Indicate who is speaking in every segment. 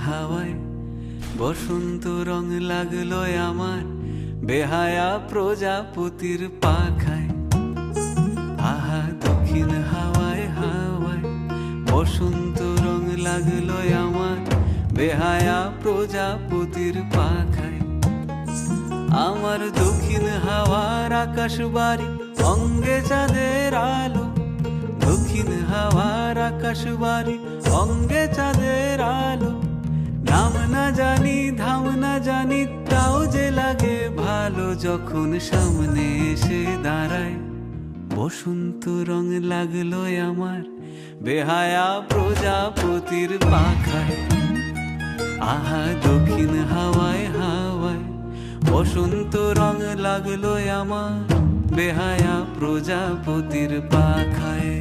Speaker 1: হাওয়ায় বসন্ত রং লাগলো আমার বেহায়া প্রজাপতির পাখায়। আহা দক্ষিণ হাওয়ায় হাওয়ায় বসন্ত রং লাগলো আমার বেহায়া প্রজাপতির পাখায়। আমার দক্ষিণ হাওয়ার আকাশ বাড়ি অঙ্গে চাঁদের আলো, দক্ষিণ হাওয়ার আকাশ বাড়ি অঙ্গে চাঁদের আলো। নাম না জানি ধাম না জানি তাও যে লাগে ভালো যখন সামনে এসে দাঁড়ায়। বসন্ত রং লাগলো আমার বেহায়া প্রজাপতির পাখায়। আহা দক্ষিণ হাওয়ায় হাওয়ায় বসন্ত রং লাগলো আমার বেহায়া প্রজাপতির পাখায়।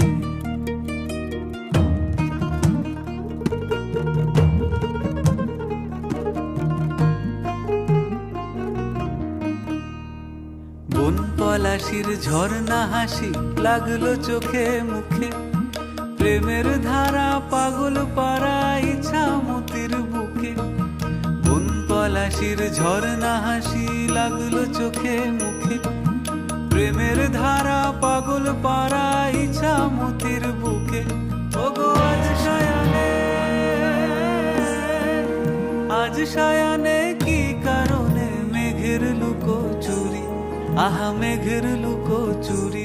Speaker 1: বন পলাশির ঝর্ণা হাসি লাগলো চোখে মুখে, প্রেমের ধারা পাগল পাড়া ইছামতির বুকে। বন পলাশির ঝর্ণা হাসি লাগলো চোখে মুখে, প্রেমের ধারা পাগল পাড়া ইছামতির বুকে। ওগো আজ সায়ানে, আজ সায়ানে কি কারণে মেঘের লুকোচুরি, আহা মেঘের লুকোচুরি।